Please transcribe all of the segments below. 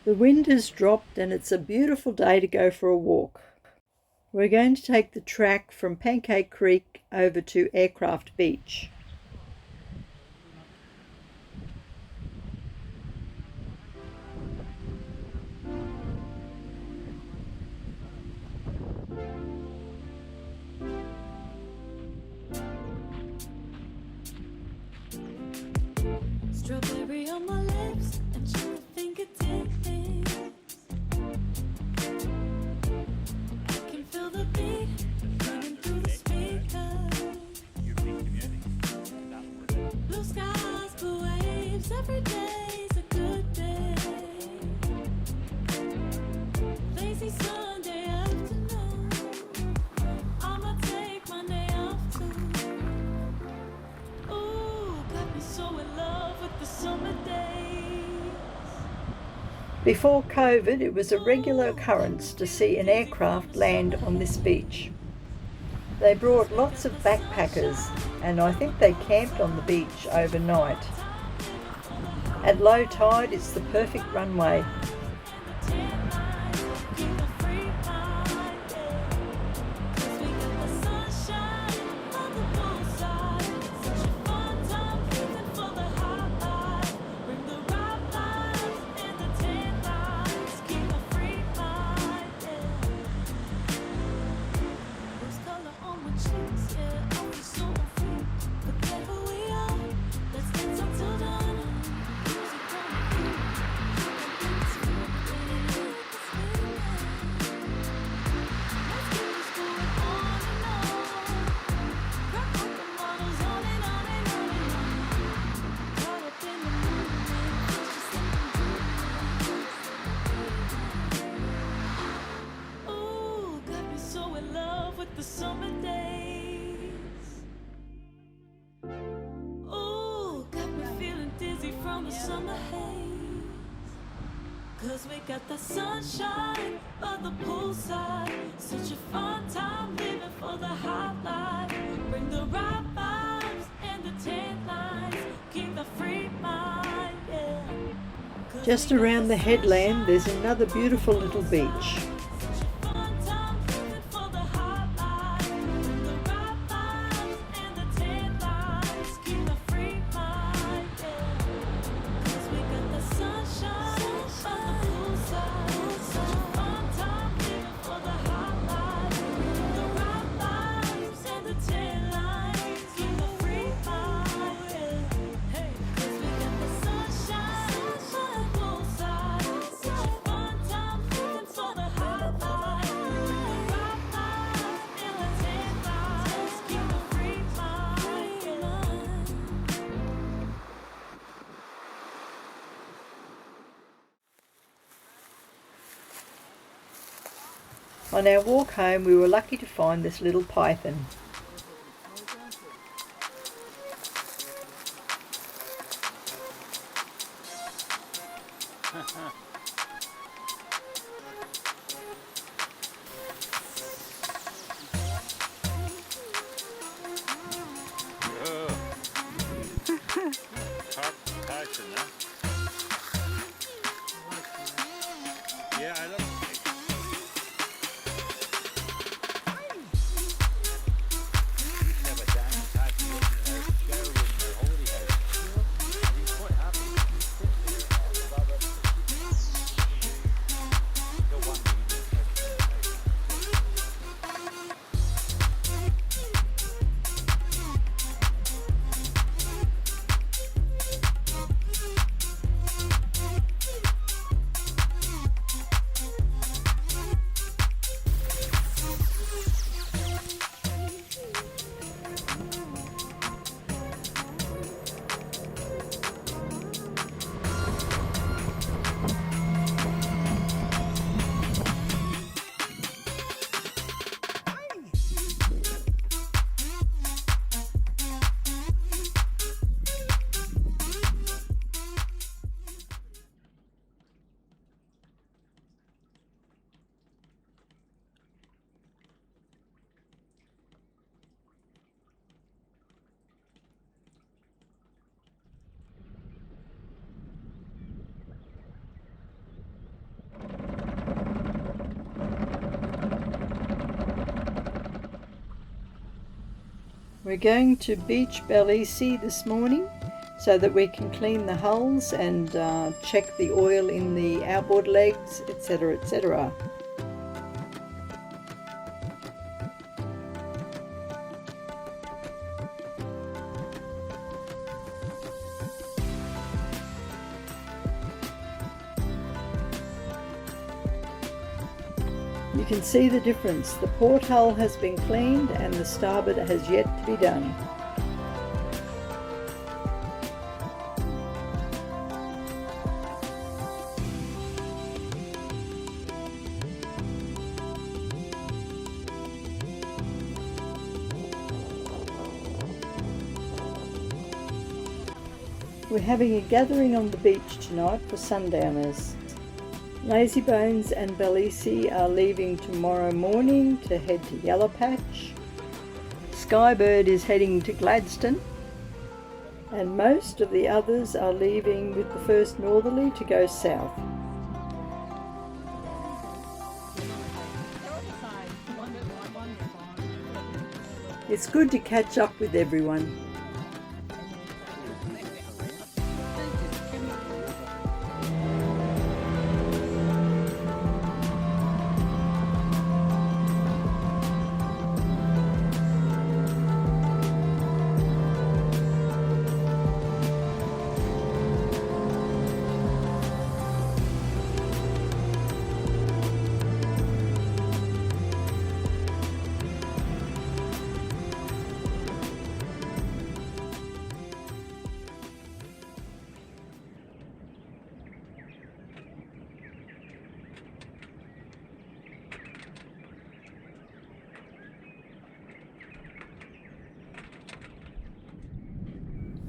The wind has dropped and it's a beautiful day to go for a walk. We're going to take the track from Pancake Creek over to Aircraft Beach. Strawberry on my lips and your fingertips. I can feel the beat running through the speakers. Blue skies, blue waves, every day's a good day. Lazy Sunday afternoon, I'ma take my day off too. Ooh, got me so in love with the summer days. Before COVID, it was a regular occurrence to see an aircraft land on this beach. They brought lots of backpackers and I think they camped on the beach overnight. At low tide, it's the perfect runway. The summer days. Ooh, got me feeling dizzy from the summer haze. 'Cause we got the sunshine by the poolside. Such a fun time living for the hot life. Bring the right vibes and the tan lines. Keep the free mind, yeah. Just around the headland, there's another beautiful little beach. On our walk home, we were lucky to find this little python. Yeah, I love it. We're going to beach Belisi this morning so that we can clean the hulls and check the oil in the outboard legs, etc., etc. You can see the difference. The port hull has been cleaned and the starboard has yet to be done. We're having a gathering on the beach tonight for sundowners. Lazybones and Belisi are leaving tomorrow morning to head to Yellow Patch. Skybird is heading to Gladstone, and most of the others are leaving with the first northerly to go south. It's good to catch up with everyone.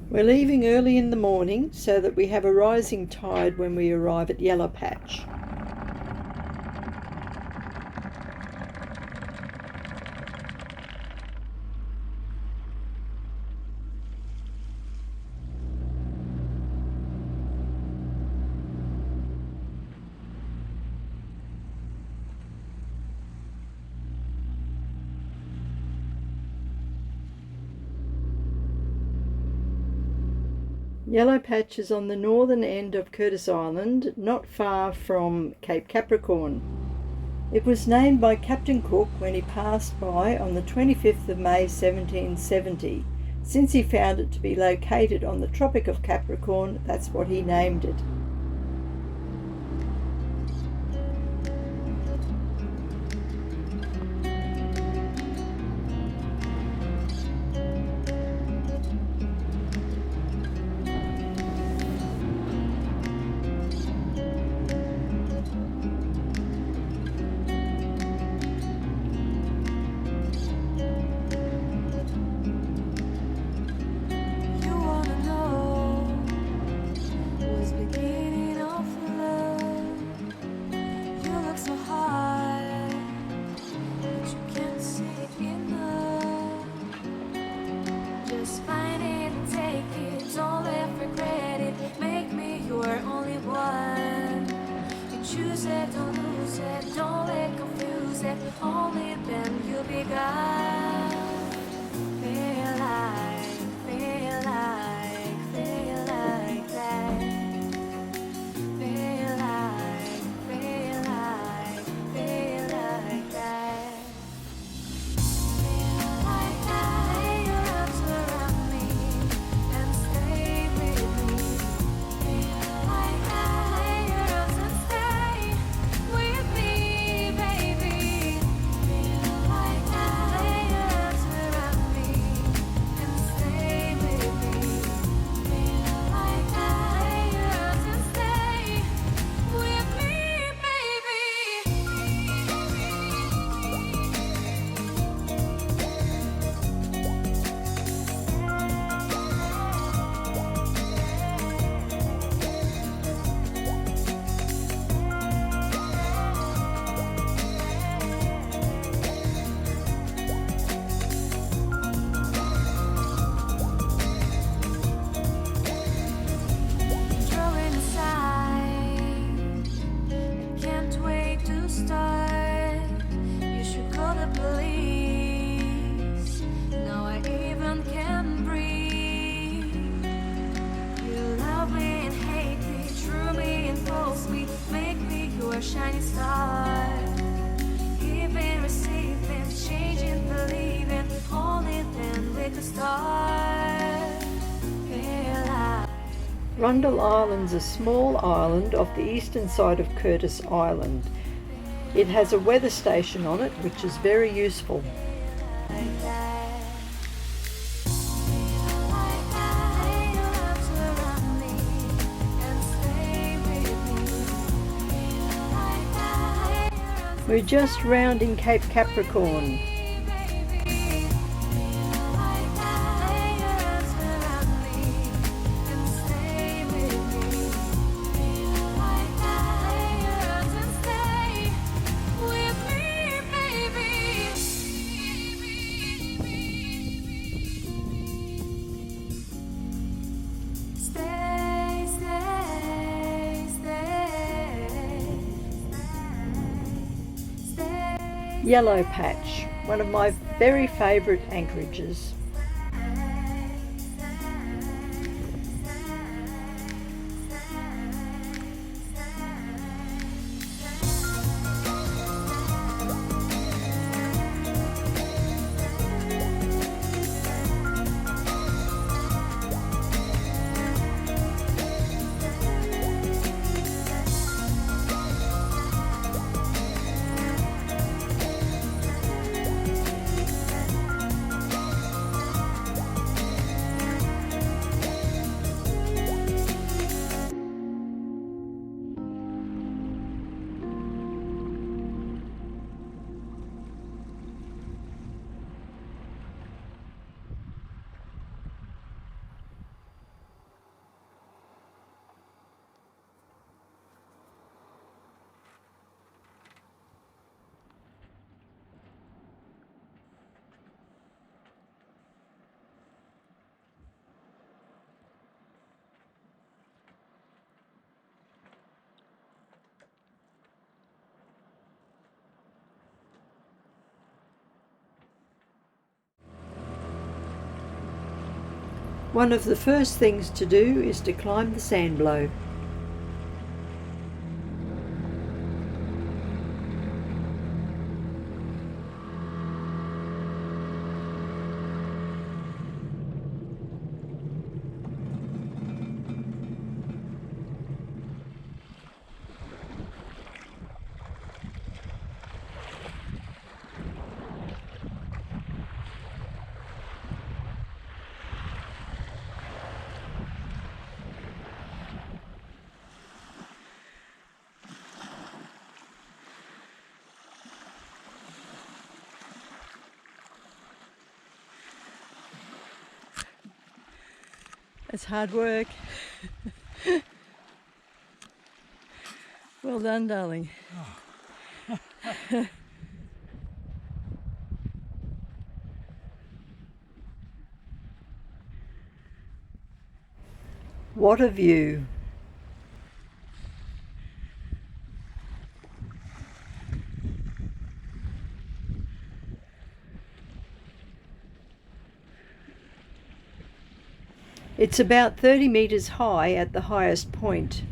We're leaving early in the morning so that we have a rising tide when we arrive at Yellow Patch. Yellow Patch is on the northern end of Curtis Island, not far from Cape Capricorn. It was named by Captain Cook when he passed by on the 25th of May 1770. Since he found it to be located on the Tropic of Capricorn, that's what he named it. You wanna know what's beginning. shining star. Giving, receiving, changing, believing. Only then we could start. Realize. Rundle Island's a small island off the eastern side of Curtis Island. It has a weather station on it, which is very useful. We're just rounding Cape Capricorn. Yellow Patch, one of my very favourite anchorages. One of the first things to do is to climb the sandblow. It's hard work. Well done, darling. What a view. It's about 30 metres high at the highest point.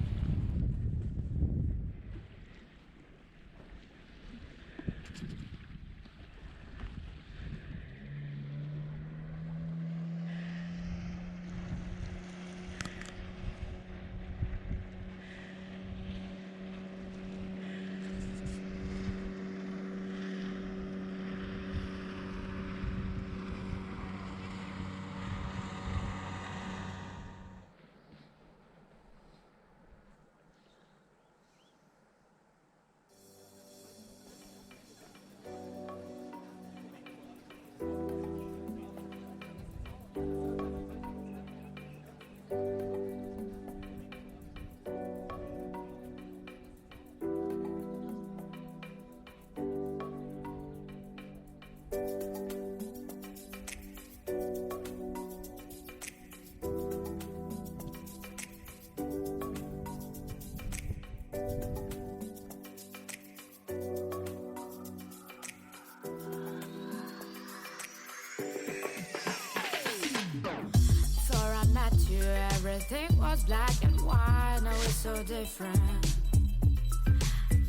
Everything was black and white, now it's so different.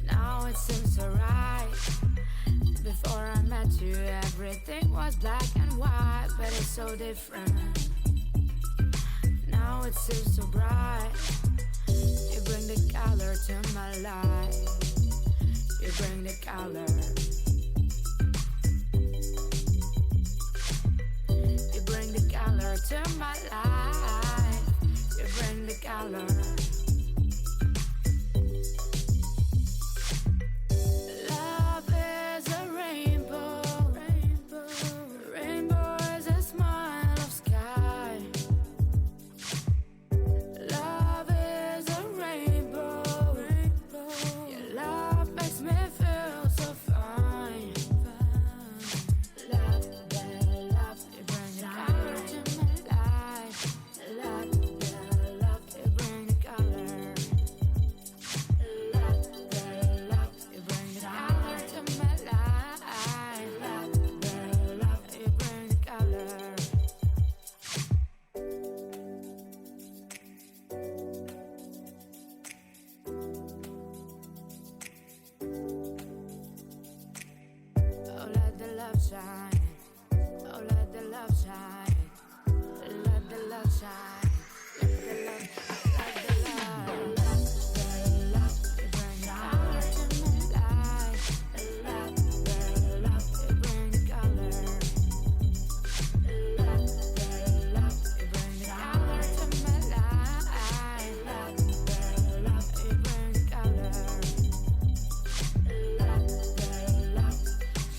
Now Now it seems so right. Before I met you, everything was black and white, but it's so different. Now it seems so bright. You bring the color to my life. You bring the color. You bring the color to my life. You bring the color. Love is a rainbow. Rainbow is a smile of sky. Love is a rainbow. Your love makes me feel so fine. Love, love, you bring the color to my life. Love, love, you bring the color. Love, love, you bring the color to my life. Love, love, you bring the color. Oh, let the love shine. Oh, let the love shine. Let the love shine. Let the love, let the love. The love, you bring the color to my life. The love, you bring the color. The love, you bring the color to my life. The love, you bring the color. Let the love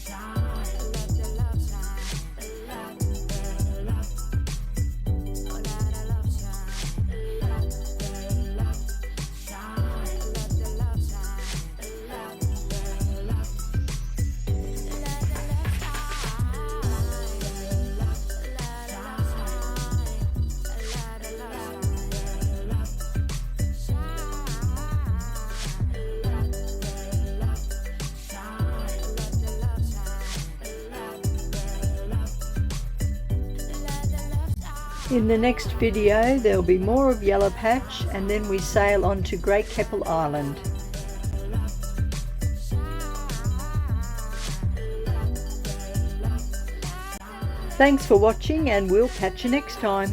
shine. Let the love shine. Let the love. Oh, let the love shine. Let the love shine. Let the love shine. Let the love. Let the love shine. Let the love shine. Let the love In the next video there'll be more of Yellow Patch, and then we sail on to Great Keppel Island. Thanks for watching, and we'll catch you next time.